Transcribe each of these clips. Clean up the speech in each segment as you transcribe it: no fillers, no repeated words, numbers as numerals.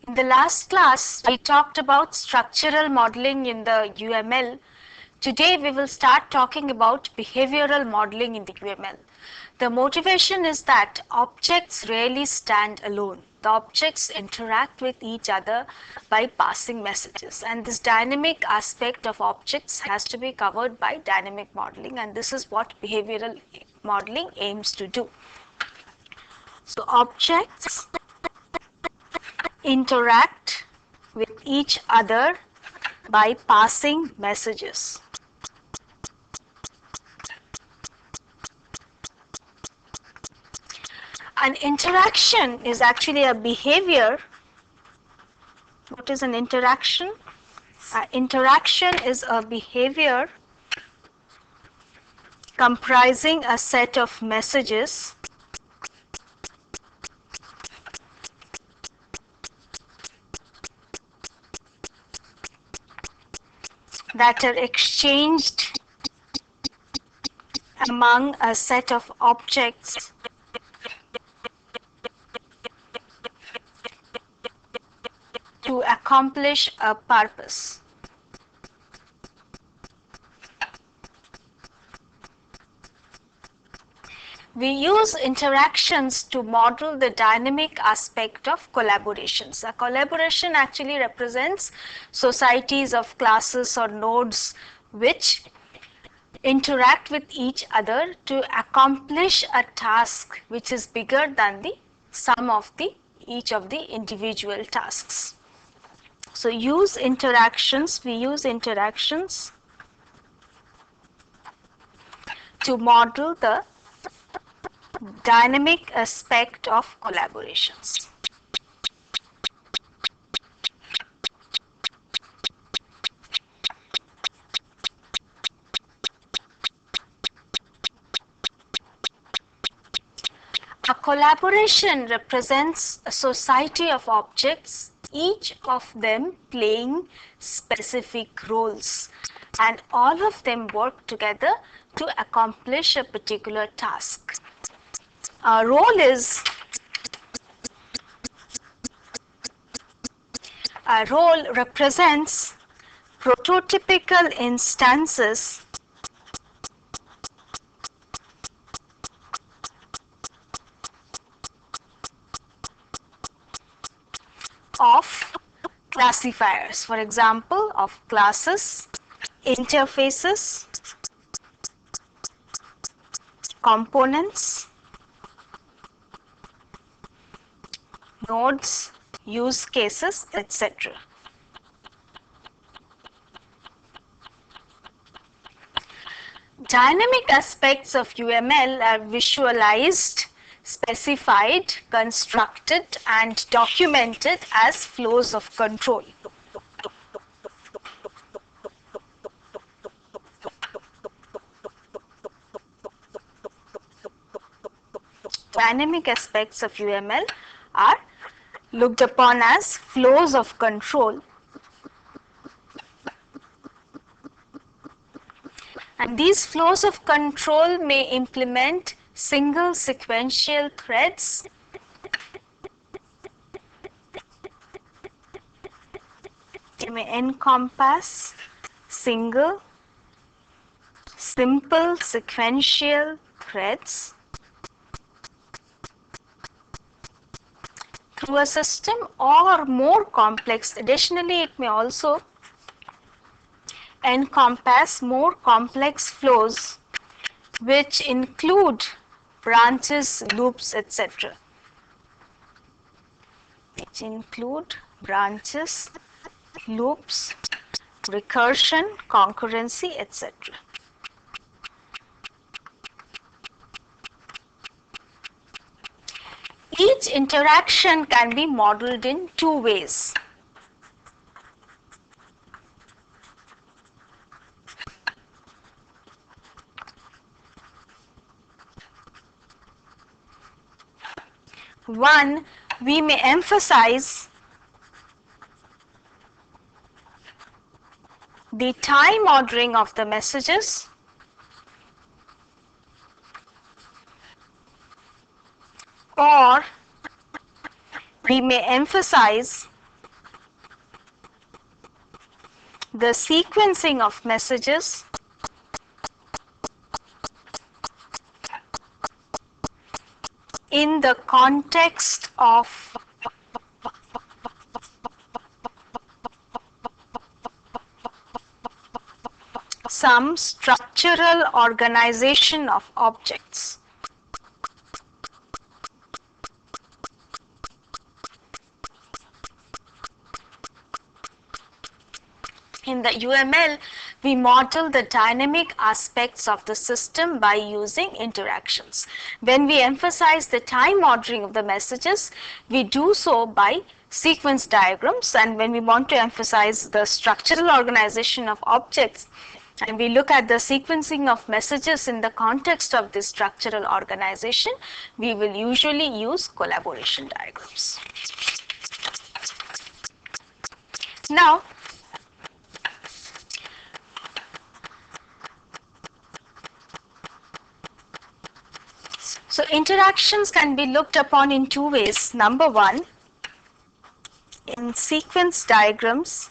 In the last class, we talked about structural modeling in the UML. Today, we will start talking about behavioral modeling in the UML. The motivation is that objects rarely stand alone. The objects interact with each other by passing messages, and this dynamic aspect of objects has to be covered by dynamic modeling, and this is what behavioral modeling aims to do. So objects interact with each other by passing messages. An interaction is actually a behavior. What is an interaction? Interaction is a behavior comprising a set of messages that are exchanged among a set of objects to accomplish a purpose. We use interactions to model the dynamic aspect of collaborations. A collaboration actually represents societies of classes or nodes which interact with each other to accomplish a task which is bigger than the sum of each of the individual tasks. So we use interactions to model the dynamic aspect of collaborations. A collaboration represents a society of objects, each of them playing specific roles, and all of them work together to accomplish a particular task. A role represents prototypical instances of classifiers, for example, of classes, interfaces, components, nodes, use cases, etc. Dynamic aspects of UML are visualized, specified, constructed, and documented as flows of control. Dynamic aspects of UML are looked upon as flows of control, and these flows of control may implement single sequential threads, they may encompass single, simple sequential threads through a system, or more complex. Additionally, it may also encompass more complex flows which include branches, loops, etc. Which include branches, loops, recursion, concurrency, etc. Each interaction can be modeled in two ways. One, we may emphasize the time ordering of the messages, or we may emphasize the sequencing of messages in the context of some structural organization of objects. In the UML, we model the dynamic aspects of the system by using interactions. When we emphasize the time ordering of the messages, we do so by sequence diagrams, and when we want to emphasize the structural organization of objects, and we look at the sequencing of messages in the context of this structural organization, we will usually use collaboration diagrams. Now, so interactions can be looked upon in two ways. Number one, in sequence diagrams,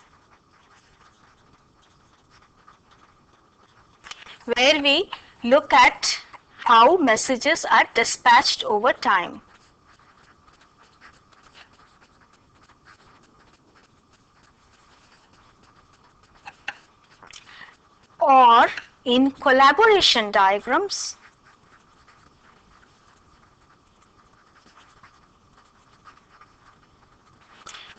where we look at how messages are dispatched over time. Or in collaboration diagrams,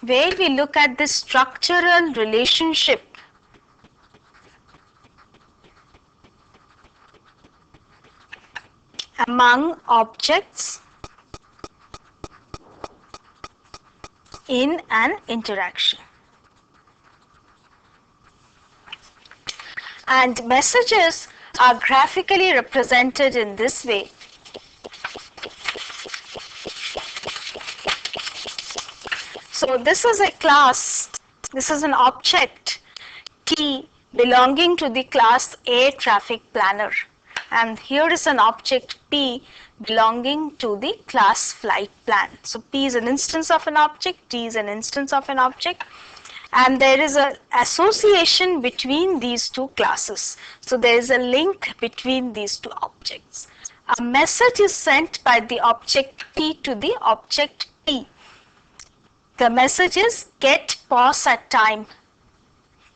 where we look at the structural relationship among objects in an interaction. And messages are graphically represented in this way. So this is a class, this is an object T belonging to the class A traffic planner, and here is an object P belonging to the class flight plan. So P is an instance of an object, T is an instance of an object, and there is an association between these two classes. So there is a link between these two objects. A message is sent by the object P to the object T. The message is get pause at time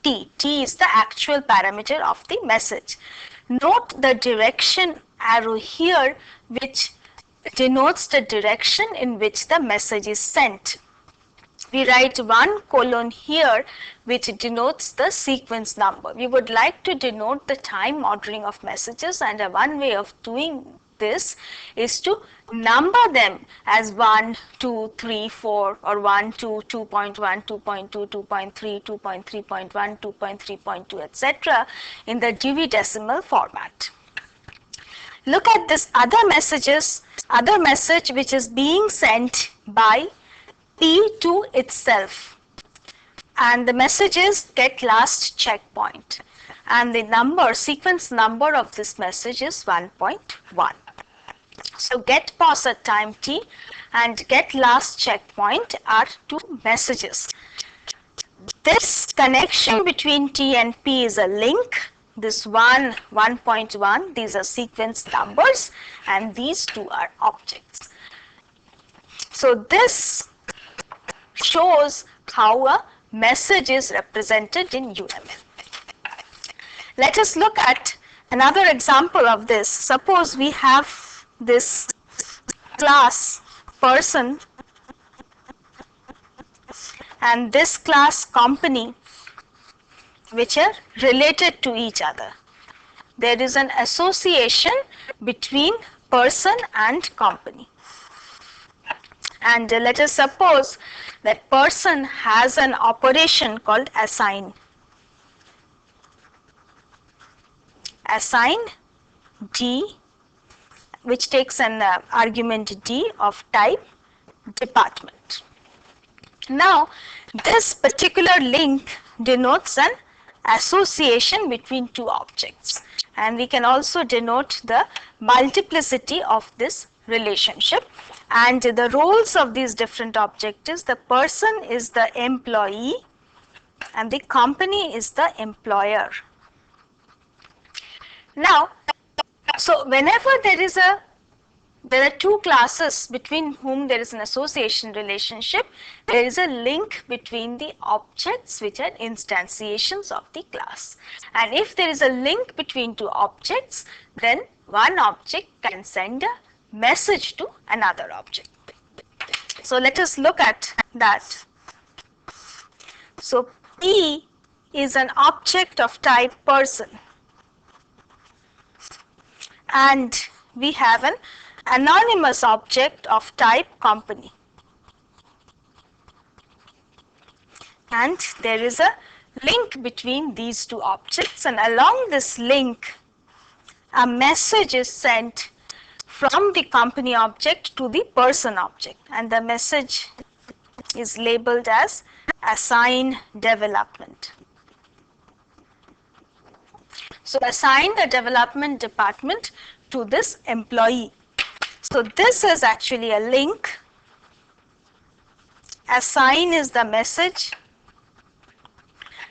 T. T is the actual parameter of the message. Note the direction arrow here, which denotes the direction in which the message is sent. We write 1: here, which denotes the sequence number. We would like to denote the time ordering of messages, and one way of doing this is to number them as 1, 2, 3, 4, or 1, 2, 2.1, 2.2, 2.3, 2.3.1, 2.3.2, etc. in the Dewey Decimal format. Look at this other message which is being sent by P to itself, and the message is get last checkpoint, and the sequence number of this message is 1.1. So get pause at time T and get last checkpoint are two messages. This connection between T and P is a link. This 1.1, these are sequence numbers, and these two are objects. So this shows how a message is represented in UML. Let us look at another example of this. Suppose we have this class person and this class company, which are related to each other. There is an association between person and company. And let us suppose that person has an operation called assign. Assign D, which takes an argument D of type department. Now, this particular link denotes an association between two objects, and we can also denote the multiplicity of this relationship. And the roles of these different objects is the person is the employee, and the company is the employer. Now, so whenever there are two classes between whom there is an association relationship, there is a link between the objects which are instantiations of the class. And if there is a link between two objects, then one object can send a message to another object. So let us look at that. So P is an object of type person, and we have an anonymous object of type company, and there is a link between these two objects, and along this link a message is sent from the company object to the person object, and the message is labeled as assign development. So assign the development department to this employee. So this is actually a link. Assign is the message,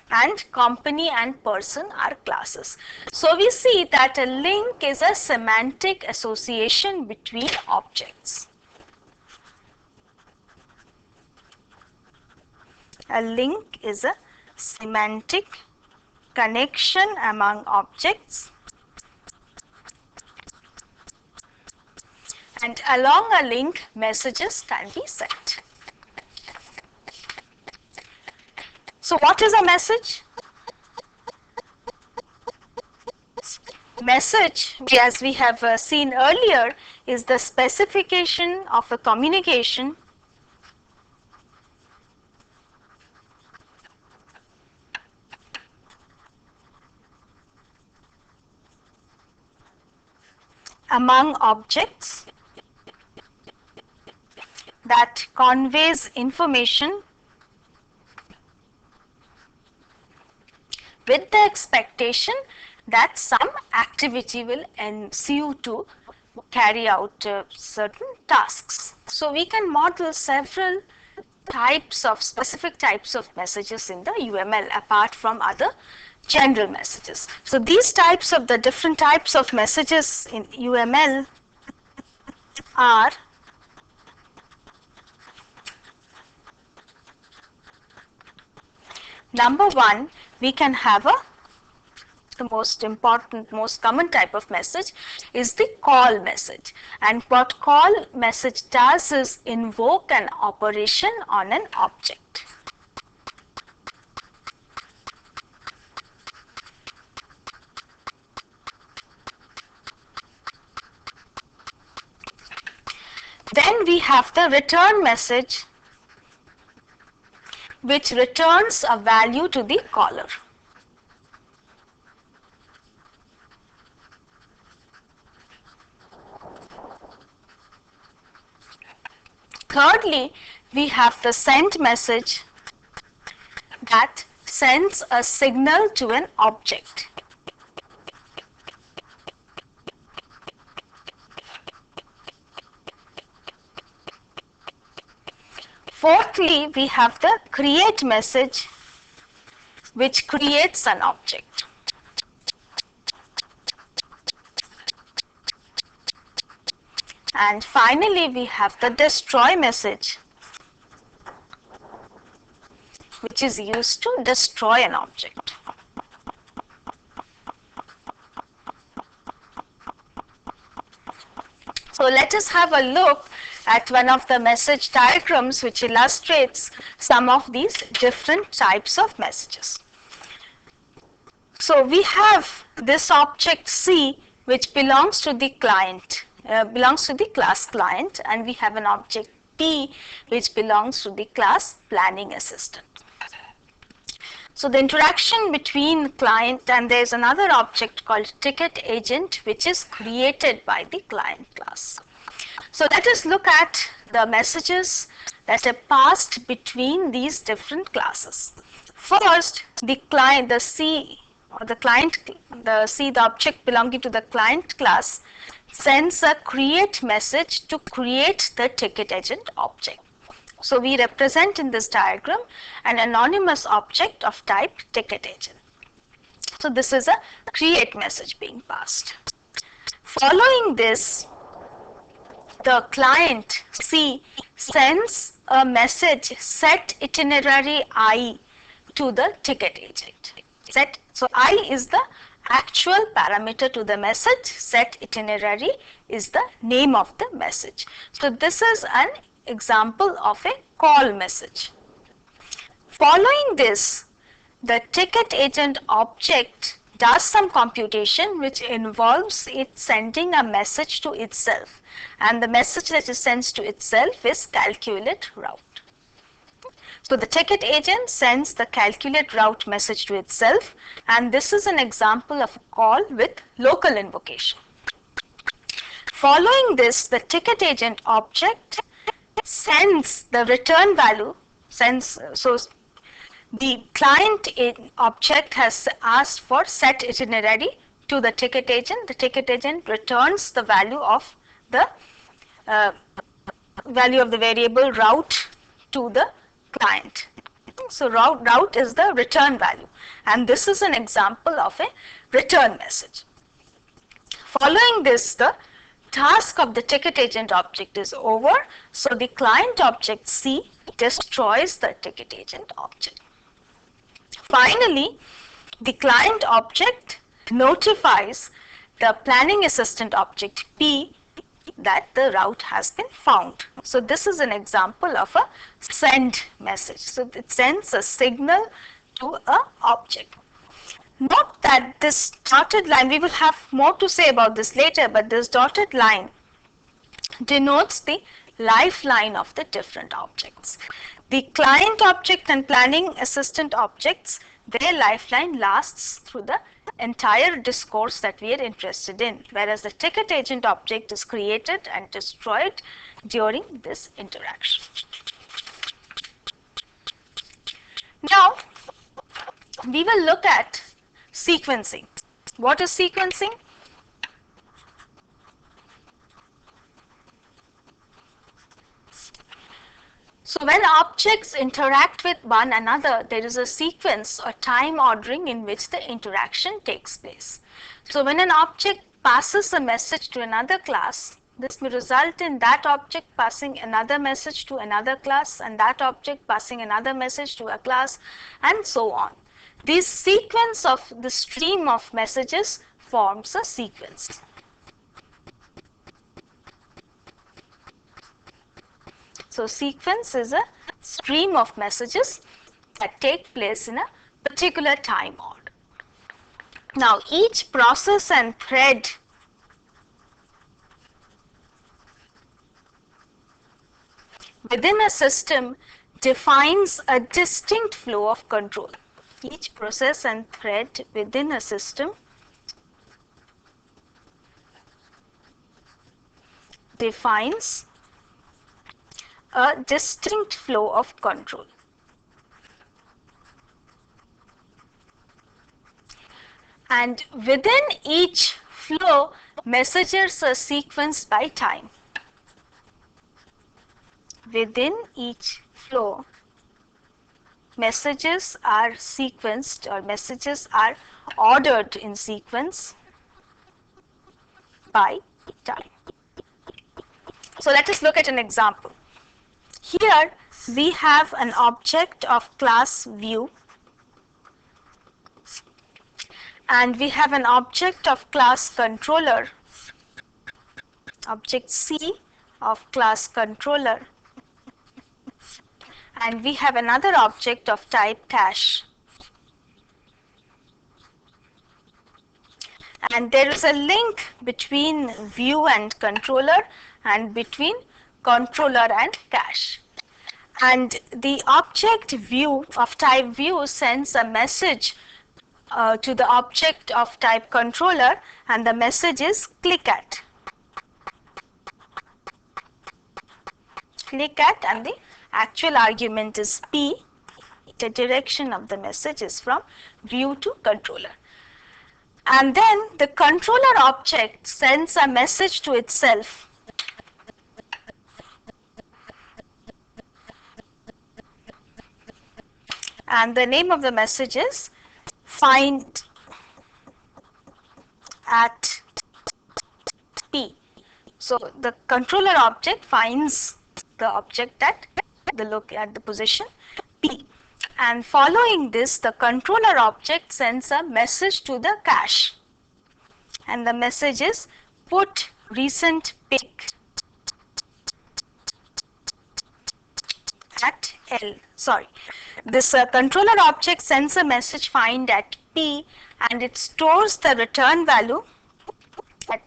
and company and person are classes. So we see that a link is a semantic association between objects. A link is a semantic connection among objects, and along a link messages can be sent. So what is a message? Message, as we have seen earlier, is the specification of a communication among objects that conveys information with the expectation that some activity will ensue to carry out certain tasks. So we can model several specific types of messages in the UML apart from other general messages. So these different types of messages in UML are number one, we can have the most important, most common type of message is the call message. And what call message does is invoke an operation on an object. Then we have the return message, which returns a value to the caller. Thirdly, we have the send message that sends a signal to an object. Fourthly, we have the create message, which creates an object. And finally, we have the destroy message, which is used to destroy an object. So let us have a look at one of the message diagrams which illustrates some of these different types of messages. So we have this object C, which belongs to the client, belongs to the class client, and we have an object P, which belongs to the class planning assistant. So the interaction between client, and there is another object called ticket agent, which is created by the client class. So let us look at the messages that are passed between these different classes. First, the client, the C, or the client, the object belonging to the client class, sends a create message to create the ticket agent object. So we represent in this diagram an anonymous object of type ticket agent. So this is a create message being passed. Following this, the client C sends a message set itinerary I to the ticket agent. So I is the actual parameter to the message, set itinerary is the name of the message. So this is an example of a call message. Following this, the ticket agent object does some computation which involves it sending a message to itself, and the message that it sends to itself is calculate route. So the ticket agent sends the calculate route message to itself, and this is an example of a call with local invocation. Following this, the ticket agent object sends the return value, so the client object has asked for set itinerary to the ticket agent. The ticket agent returns the value of the variable route to the client. So route is the return value, and this is an example of a return message. Following this, the task of the ticket agent object is over, so the client object C destroys the ticket agent object. Finally, the client object notifies the planning assistant object P that the route has been found. So this is an example of a send message. So it sends a signal to an object. Note that this dotted line, we will have more to say about this later, but this dotted line denotes the lifeline of the different objects. The client object and planning assistant objects, their lifeline lasts through the entire discourse that we are interested in, whereas the ticket agent object is created and destroyed during this interaction. Now, we will look at sequencing. What is sequencing? So when objects interact with one another, there is a sequence or time ordering in which the interaction takes place. So when an object passes a message to another class, this may result in that object passing another message to another class, and that object passing another message to a class, and so on. This sequence of the stream of messages forms a sequence. So sequence is a stream of messages that take place in a particular time order. Now each process and thread within a system defines a distinct flow of control. Each process and thread within a system defines a distinct flow of control. And within each flow, messages are sequenced by time. Within each flow, messages are sequenced, or messages are ordered in sequence by time. So let us look at an example. Here we have an object of class view, and we have an object of class controller, object C of class controller, and we have another object of type cache. And there is a link between view and controller, and between controller and cache. And the object view of type view sends a message to the object of type controller, and the message is click at. Click at, and the actual argument is P. The direction of the message is from view to controller. And then the controller object sends a message to itself and the name of the message is find at P. So the controller object finds the object at the position P, and following this the controller object sends a message to the cache, and the message is put recent pick at L. Sorry, this controller object sends a message find at P, and it stores the return value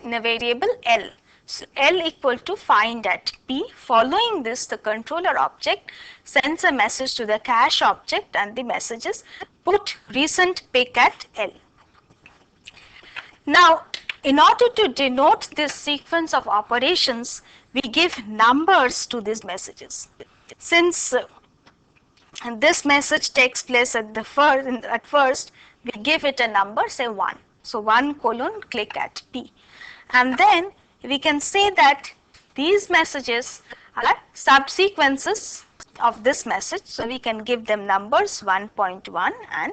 in a variable L. So L equal to find at P. Following this, the controller object sends a message to the cache object, and the message is put recent pick at L. Now, in order to denote this sequence of operations, we give numbers to these messages. Since this message takes place at first, we give it a number, say 1. So 1 colon click at P. And then we can say that these messages are subsequences of this message. So we can give them numbers 1.1 and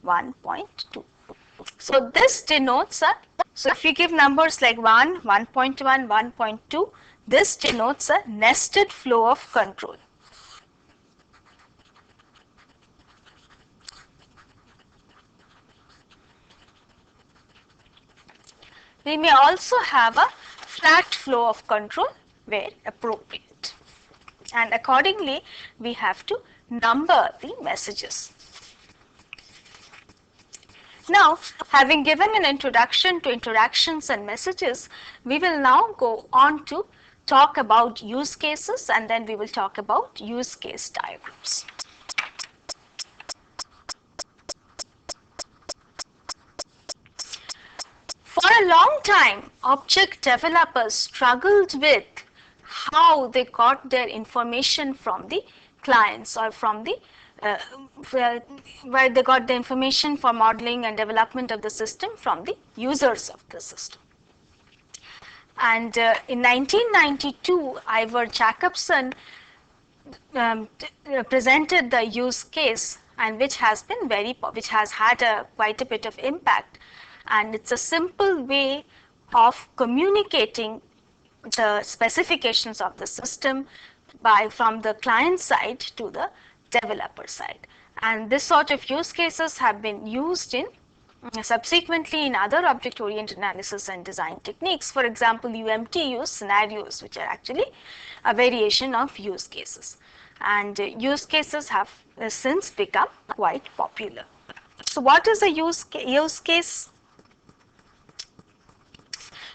1.2. So this denotes so if you give numbers like 1, 1.1, 1.2, this denotes a nested flow of control. We may also have a flat flow of control where appropriate, and accordingly we have to number the messages. Now, having given an introduction to interactions and messages, we will now go on to talk about use cases, and then we will talk about use case diagrams. For a long time, object developers struggled with how they got their information from the clients, or from the where they got the information for modeling and development of the system from the users of the system. And in 1992, Ivar Jacobson presented the use case, and which has had quite a bit of impact. And it's a simple way of communicating the specifications of the system from the client side to the developer side. And this sort of use cases have been used in subsequently in other object-oriented analysis and design techniques. For example, UMT use scenarios, which are actually a variation of use cases. And use cases have since become quite popular. So what is a use case?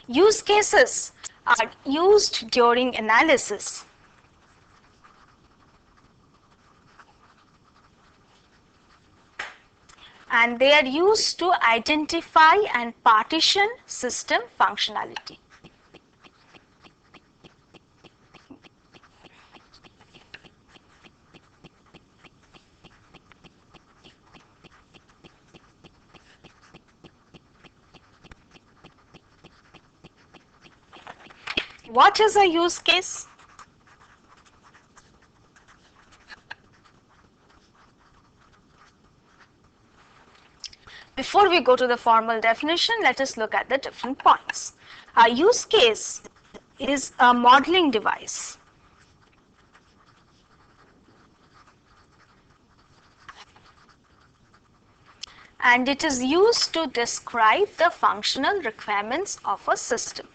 Use cases are used during analysis and they are used to identify and partition system functionality. What is a use case? Before we go to the formal definition, let us look at the different points. A use case is a modeling device and it is used to describe the functional requirements of a system.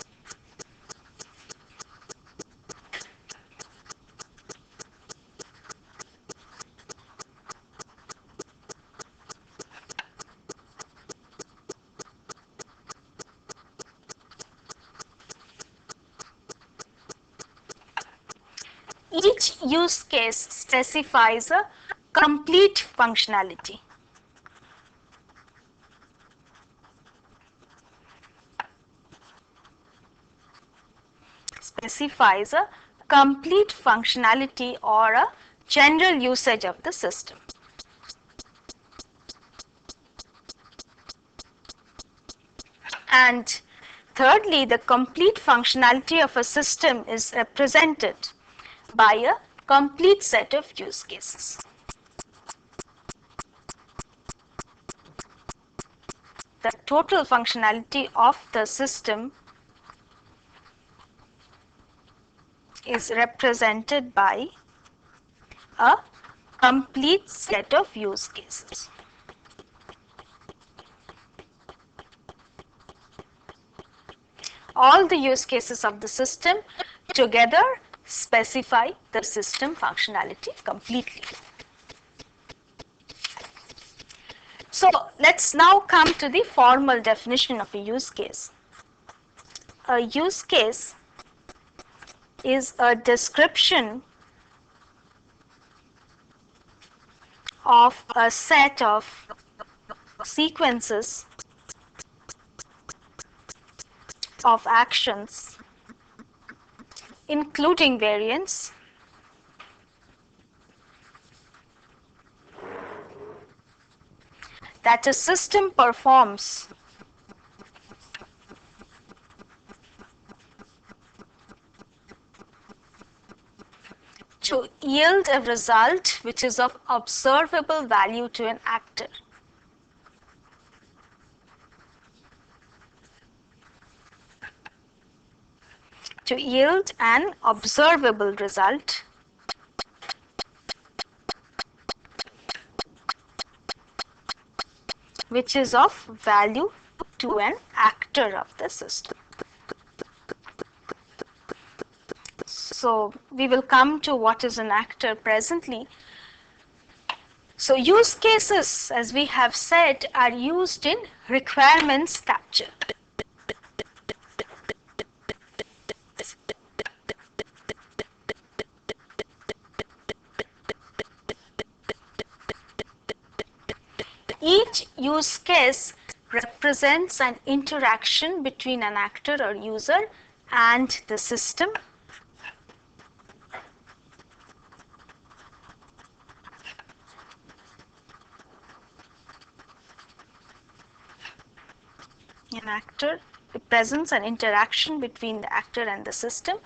Each use case specifies a complete functionality. Specifies a complete functionality or a general usage of the system. And thirdly, the complete functionality of a system is represented by a complete set of use cases. the total functionality of the system is represented by a complete set of use cases. All the use cases of the system together specify the system functionality completely. So let's now come to the formal definition of a use case. A use case is a description of a set of sequences of actions, including variants, that a system performs to yield a result which is of observable value to an actor. To yield an observable result which is of value to an actor of the system. So we will come to what is an actor presently. So use cases, as we have said, are used in requirements capture. Each use case represents an interaction between an actor or user and the system. An actor represents an interaction between the actor and the system.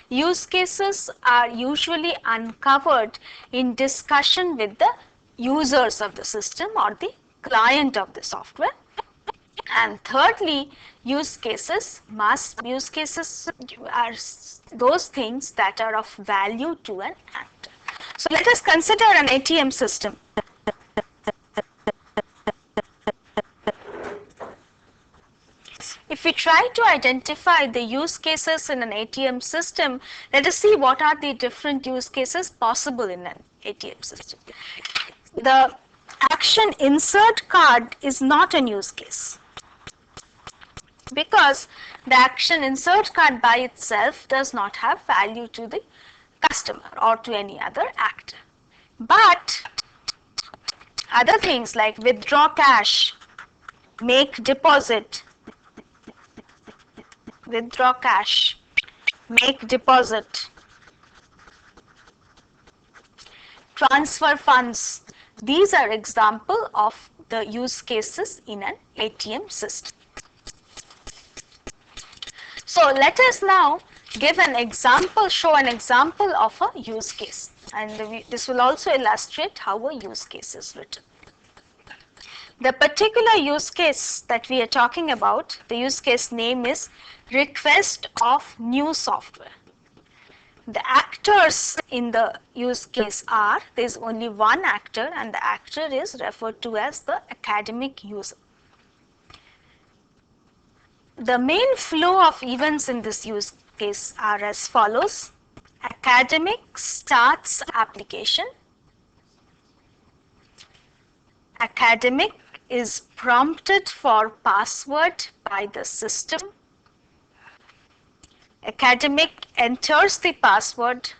Use cases are usually uncovered in discussion with the users of the system or the client of the software. And thirdly, use cases are those things that are of value to an actor. So let us consider an ATM system. If we try to identify the use cases in an ATM system, let us see what are the different use cases possible in an ATM system. The action insert card is not a use case because the action insert card by itself does not have value to the customer or to any other actor. But other things like withdraw cash, make deposit, withdraw cash, make deposit, transfer funds, these are examples of the use cases in an ATM system. So let us now give an example, show an example of a use case, and this will also illustrate how a use case is written. The particular use case that we are talking about, the use case name is request of new software. The actors in the use case are, there is only one actor and the actor is referred to as the academic user. The main flow of events in this use case are as follows. Academic starts application. Academic is prompted for password by the system. Academic enters the password.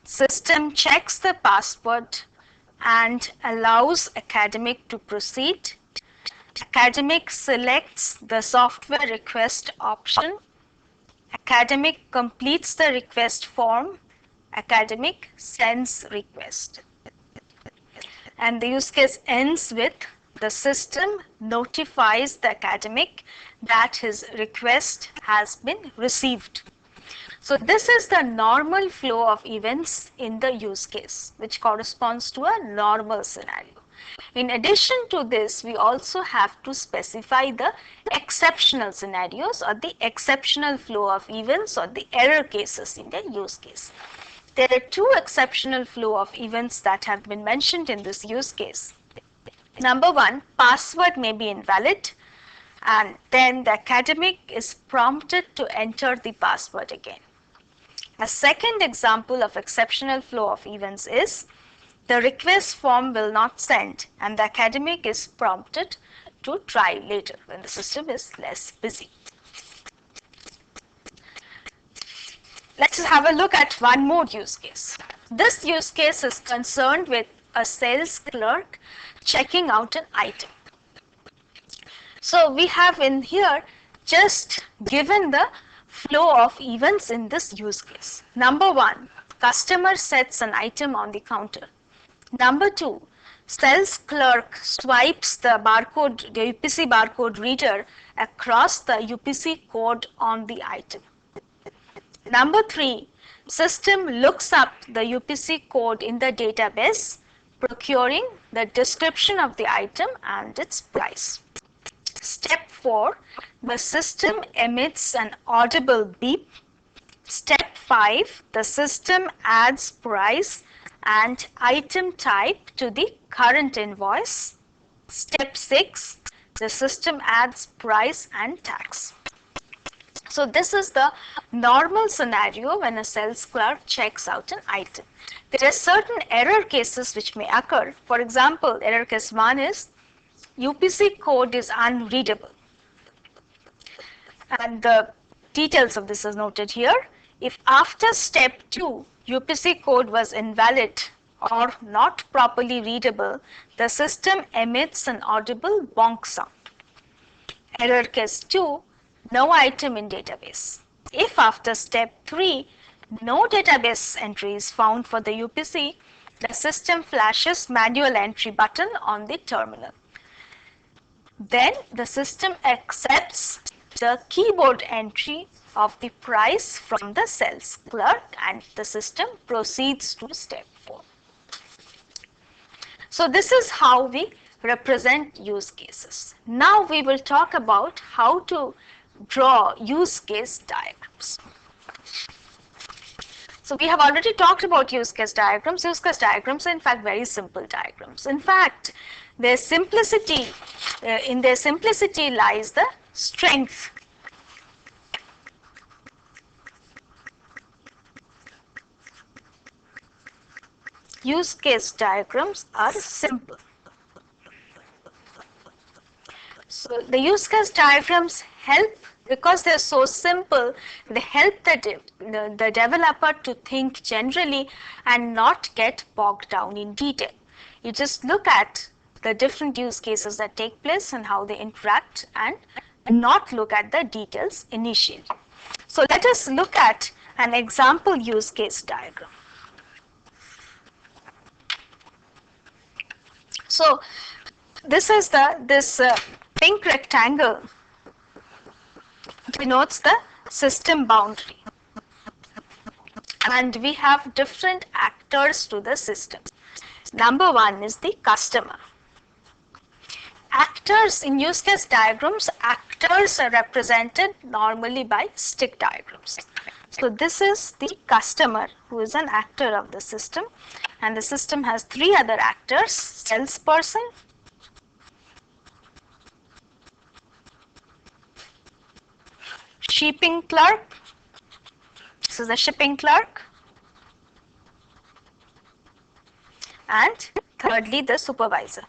System checks the password and allows academic to proceed. Academic selects the software request option. Academic completes the request form. Academic sends request. And the use case ends with the system notifies the academic that his request has been received. So this is the normal flow of events in the use case, which corresponds to a normal scenario. In addition to this, we also have to specify the exceptional scenarios or the exceptional flow of events or the error cases in the use case. There are two exceptional flow of events that have been mentioned in this use case. Number one, password may be invalid, and then the academic is prompted to enter the password again. A second example of exceptional flow of events is the request form will not send and the academic is prompted to try later when the system is less busy. Let's have a look at one more use case. This use case is concerned with a sales clerk checking out an item. So we have in here just given the flow of events in this use case. Number one, customer sets an item on the counter. Number two, sales clerk swipes the barcode, the UPC barcode reader across the UPC code on the item. Number three, system looks up the UPC code in the database, procuring the description of the item and its price. Step 4, the system emits an audible beep. Step 5, the system adds price and item type to the current invoice. Step 6, the system adds price and tax. So this is the normal scenario when a sales clerk checks out an item. There are certain error cases which may occur. For example, error case 1 is UPC code is unreadable. And the details of this is noted here. If after step 2, UPC code was invalid or not properly readable, the system emits an audible bonk sound. Error case 2, no item in database. If after step 3, no database entry is found for the UPC, the system flashes manual entry button on the terminal. Then the system accepts the keyboard entry of the price from the sales clerk and the system proceeds to step 4. So this is how we represent use cases. Now we will talk about how to draw use case diagrams. So we have already talked about use case diagrams. Use case diagrams are in fact very simple diagrams. In fact, their simplicity, in their simplicity lies the strength. Use case diagrams are simple. So the use case diagrams help, because they are so simple, they help the developer to think generally and not get bogged down in detail. You just look at the different use cases that take place and how they interact and not look at the details initially. So let us look at an example use case diagram. So this is this pink rectangle denotes the system boundary, and we have different actors to the system. Number one is the customer. Actors in use case diagrams, actors are represented normally by stick diagrams. So this is the customer who is an actor of the system, and the system has three other actors: salesperson, shipping clerk, this is the shipping clerk, and thirdly the supervisor.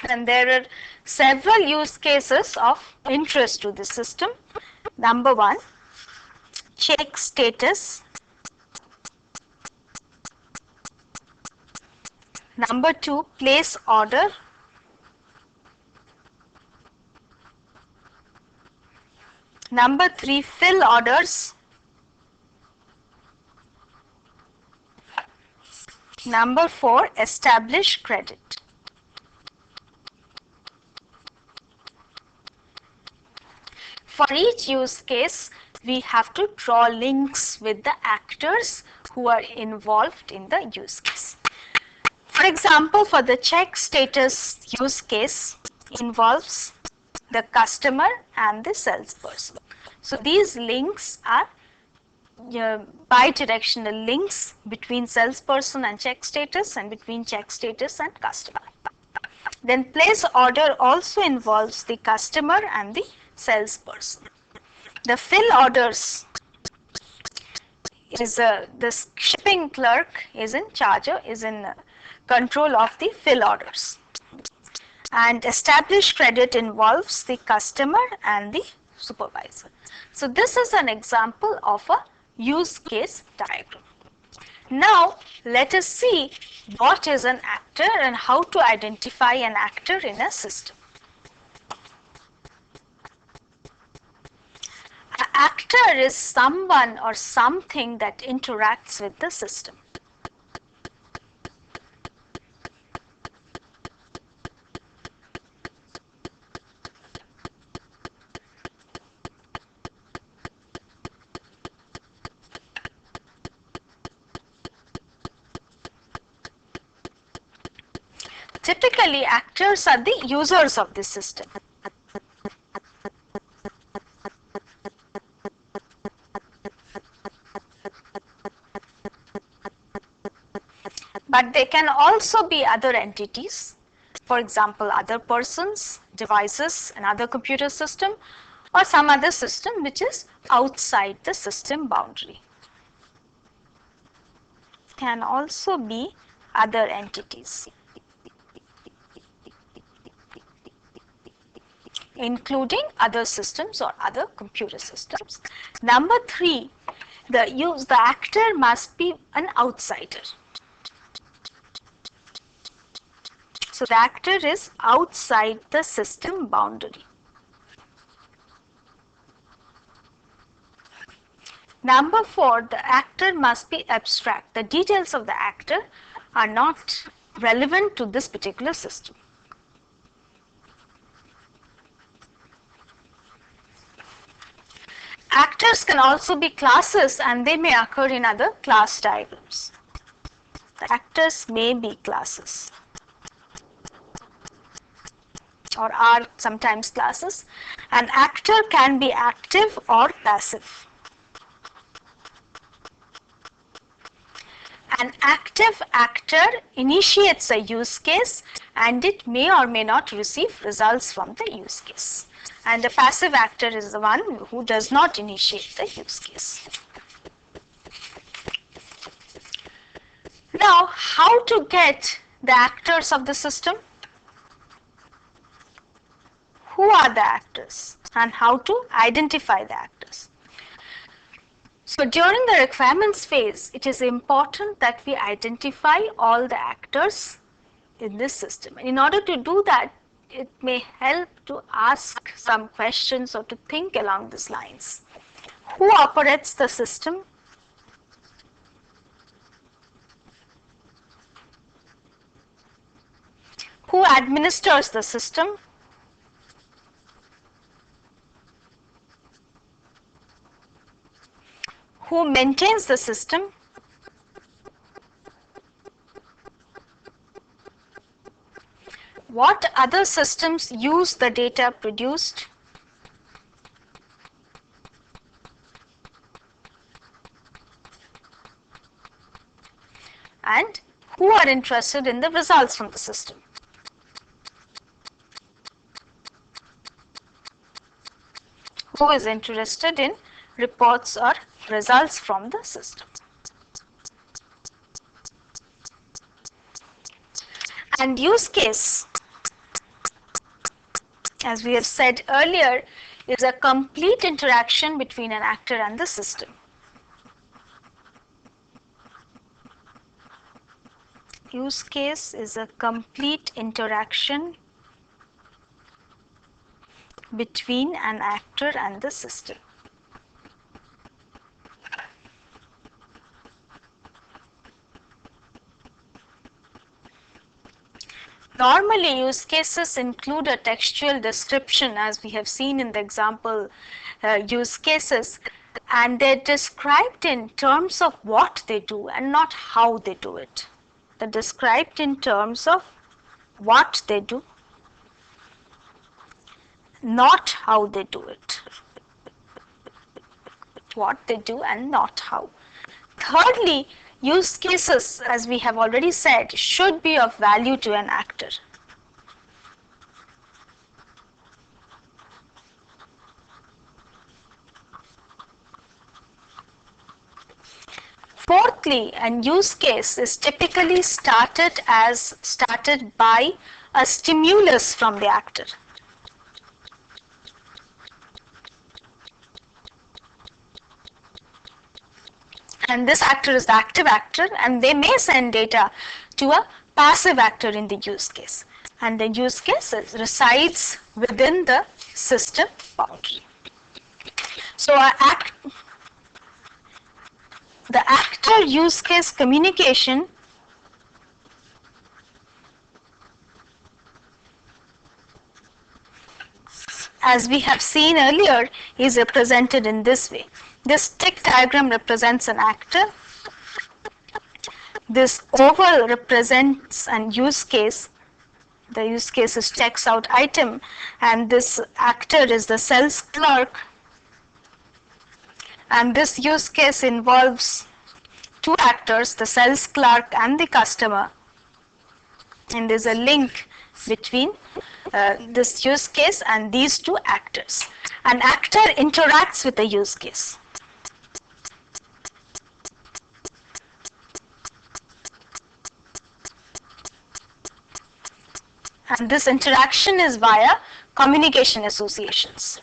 And there are several use cases of interest to the system. Number one, check status. Number two, place order. Number three, fill orders. Number four, establish credit. For each use case, we have to draw links with the actors who are involved in the use case. For example, for the check status use case involves the customer and the salesperson. So these links are bidirectional links between salesperson and check status and between check status and customer. Then place order also involves the customer and the salesperson. The fill orders is the shipping clerk is in charge, is in control of the fill orders. And established credit involves the customer and the supervisor. So this is an example of a use case diagram. Now let us see what is an actor and how to identify an actor in a system. An actor is someone or something that interacts with the system. Typically, actors are the users of the system. But they can also be other entities, for example, other persons, devices, another computer system, or some other system which is outside the system boundary. Can also be other entities, including other systems or other computer systems. Number 3, the actor must be an outsider. So the actor is outside the system boundary. Number 4, the actor must be abstract. The details of the actor are not relevant to this particular system. Actors can also be classes and they may occur in other class diagrams. The actors may be classes or are sometimes classes. An actor can be active or passive. An active actor initiates a use case and it may or may not receive results from the use case. And a passive actor is the one who does not initiate the use case. Now, how to get the actors of the system? Who are the actors and how to identify the actors? So during the requirements phase, it is important that we identify all the actors in this system. And in order to do that, it may help to ask some questions or to think along these lines. Who operates the system? Who administers the system? Who maintains the system? What other systems use the data produced? And who are interested in the results from the system? Who is interested in reports or results from the system? And use case, as we have said earlier, is a complete interaction between an actor and the system. Use case is a complete interaction between an actor and the system. Normally, use cases include a textual description, as we have seen in the example use cases, and they're described in terms of what they do and not how they do it. They're described in terms of what they do, not how they do it. What they do and not how. Thirdly, use cases, as we have already said, should be of value to an actor. Fourthly, a use case is typically started by a stimulus from the actor. And this actor is the active actor, and they may send data to a passive actor in the use case. And the use case resides within the system boundary. So the actor use case communication as we have seen earlier is represented in this way. This tick diagram represents an actor. This oval represents an use case. The use case is checks out item, and this actor is the sales clerk. And this use case involves two actors, the sales clerk and the customer. And there's a link between this use case and these two actors. An actor interacts with the use case. And this interaction is via communication associations.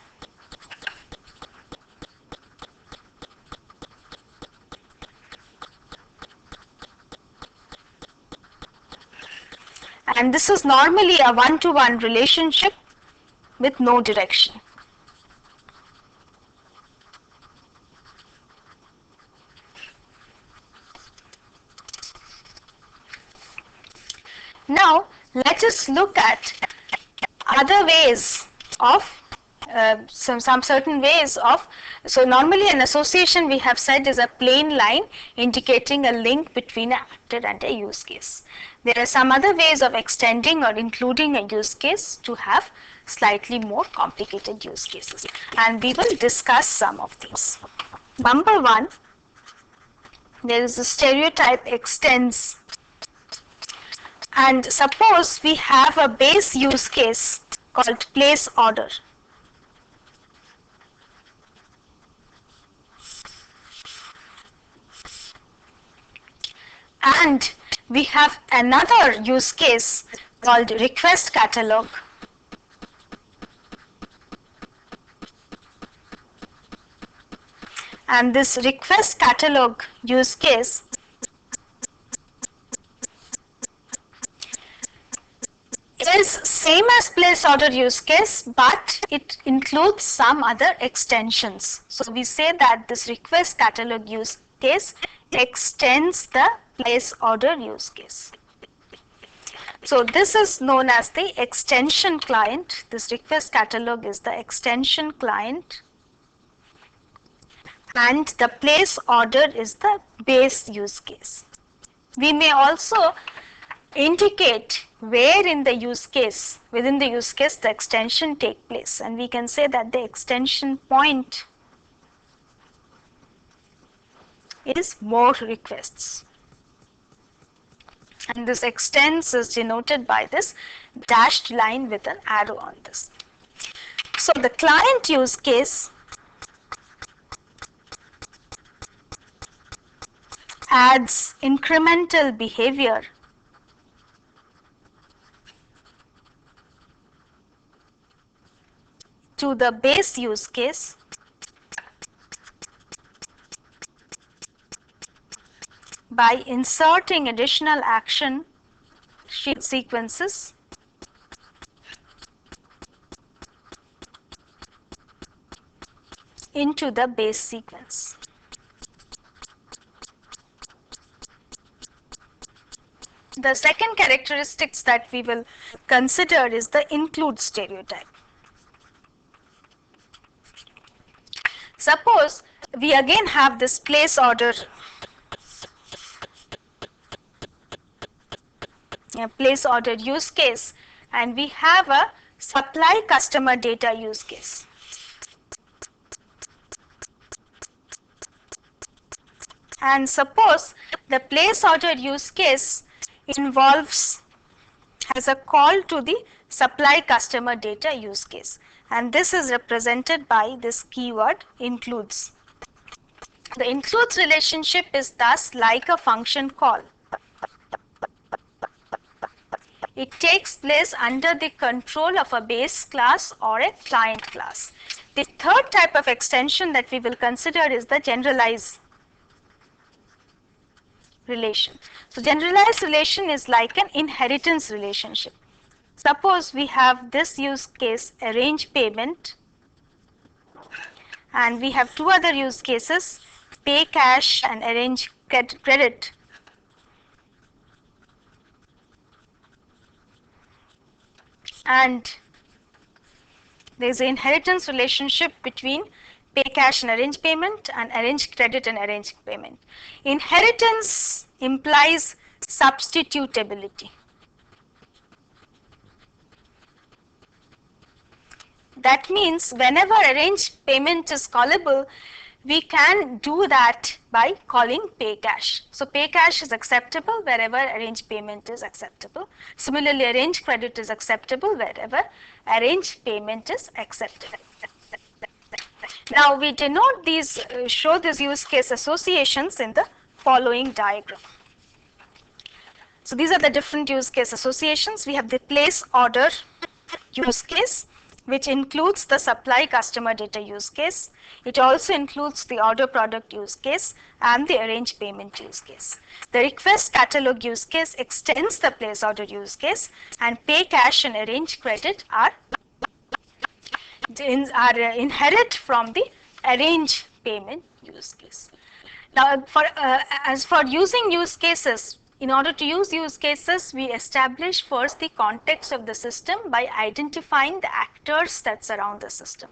And this is normally a one-to-one relationship with no direction. Now, let us look at other ways of some certain ways of. So normally an association, we have said, is a plain line indicating a link between an actor and a use case. There are some other ways of extending or including a use case to have slightly more complicated use cases, and we will discuss some of these. Number one, there is a stereotype extends. And suppose we have a base use case called place order. And we have another use case called request catalog. And this request catalog use case is same as place order use case, but it includes some other extensions. So we say that this request catalog use case extends the place order use case. So this is known as the extension client. This request catalog is the extension client, and the place order is the base use case. We may also indicate where in the use case, within the use case, the extension take place, and we can say that the extension point is more requests. And this extends is denoted by this dashed line with an arrow on this. So the client use case adds incremental behavior to the base use case by inserting additional action sequences into the base sequence. The second characteristics that we will consider is the include stereotype. Suppose we again have this place order use case, and we have a supply customer data use case. And suppose the place order use case has a call to the supply customer data use case, and this is represented by this keyword includes. The includes relationship is thus like a function call. It takes place under the control of a base class or a client class. The third type of extension that we will consider is the generalized relation. So generalized relation is like an inheritance relationship. Suppose we have this use case, arrange payment, and we have two other use cases, pay cash and arrange credit. And there is an inheritance relationship between pay cash and arrange payment, and arrange credit and arrange payment. Inheritance implies substitutability. That means whenever arrange payment is callable, we can do that by calling pay cash. So pay cash is acceptable wherever arrange payment is acceptable. Similarly, arrange credit is acceptable wherever arrange payment is acceptable. Now we denote these, show these use case associations in the following diagram. So these are the different use case associations. We have the place order use case, which includes the supply customer data use case. It also includes the order product use case and the arrange payment use case. The request catalog use case extends the place order use case, and pay cash and arrange credit are inherit from the arrange payment use case. Now, as for using use cases, in order to use use cases, we establish first the context of the system by identifying the actors that surround the system.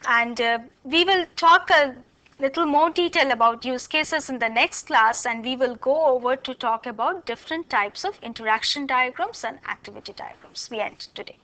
And we will talk a little more detail about use cases in the next class, and we will go over to talk about different types of interaction diagrams and activity diagrams. We end today.